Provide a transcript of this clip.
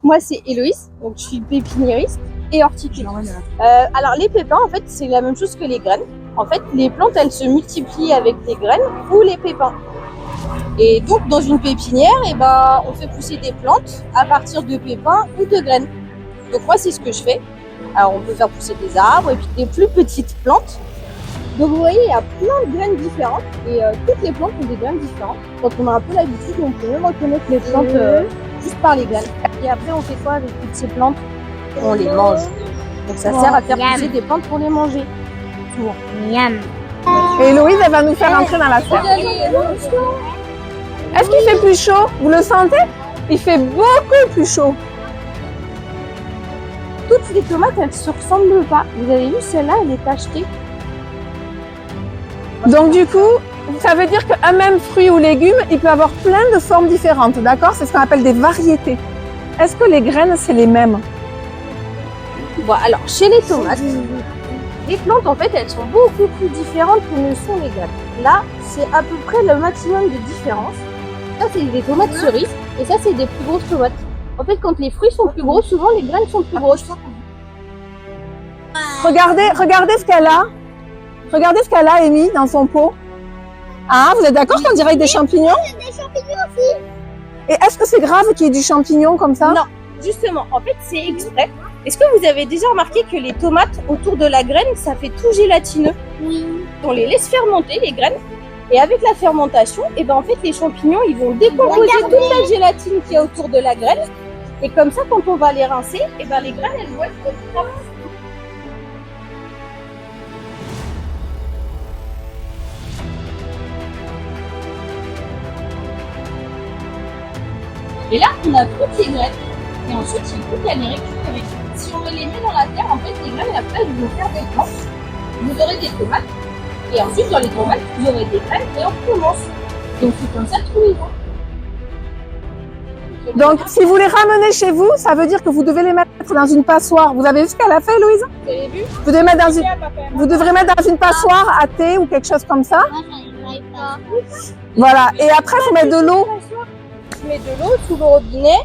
Moi, c'est Héloïse, donc je suis pépiniériste et horticultrice. Alors, les pépins, en fait, c'est la même chose que les graines. En fait, les plantes, elles se multiplient avec les graines ou les pépins. Et donc, dans une pépinière, on fait pousser des plantes à partir de pépins ou de graines. Donc, moi, c'est ce que je fais. Alors, on peut faire pousser des arbres et puis des plus petites plantes. Donc, vous voyez, il y a plein de graines différentes et toutes les plantes ont des graines différentes. Quand on a un peu l'habitude, on peut même reconnaître les plantes juste par les graines. Et après, on fait quoi avec toutes ces plantes? On les mange. Donc, ça sert à faire pousser des plantes pour les manger. Miam. Et Héloïse, elle va nous faire entrer dans la serre. Est-ce qu'il fait plus chaud? Vous le sentez? Il fait beaucoup plus chaud. Toutes les tomates, elles ne se ressemblent pas. Vous avez vu, celle-là, elle est tachetée. Donc du coup, ça veut dire qu'un même fruit ou légume, il peut avoir plein de formes différentes, d'accord? C'est ce qu'on appelle des variétés. Est-ce que les graines, c'est les mêmes? Bon, alors, chez les tomates, les plantes, en fait, elles sont beaucoup plus différentes que ne sont les graines. Là, c'est à peu près le maximum de différence. Ça, c'est des tomates cerises et ça, c'est des plus grosses tomates. En fait, quand les fruits sont plus gros, souvent, les graines sont plus grosses. Regardez ce qu'elle a. Regardez ce qu'elle a, Amy, dans son pot. Ah, vous êtes d'accord qu'on dirait des champignons? Des champignons aussi. Et est-ce que c'est grave qu'il y ait du champignon comme ça? Non, justement, en fait, c'est exprès. Est-ce que vous avez déjà remarqué que les tomates autour de la graine, ça fait tout gélatineux? Oui. On les laisse fermenter, les graines. Et avec la fermentation, en fait, les champignons, ils vont décomposer toute la gélatine qu'il y a autour de la graine. Et comme ça, quand on va les rincer, les graines, elles vont être transparentes. Et là, on a toutes les graines. Et ensuite, il faut qu'elles les récupérer. Si on les met dans la terre, en fait, les graines, après, elles vont faire des plantes. Vous aurez des tomates. Et ensuite, dans les tomates, vous aurez des graines et on commence. Donc, c'est comme ça tous les jours. Donc, si vous les ramenez chez vous, ça veut dire que vous devez les mettre dans une passoire. Vous avez vu ce qu'elle a fait, Louise? Vous avez vu? Vous devrez mettre dans une passoire à thé ou quelque chose comme ça. Moi, j'arriverai pas. Voilà. Et après, il faut mettre de l'eau. Je mets de l'eau sous le robinet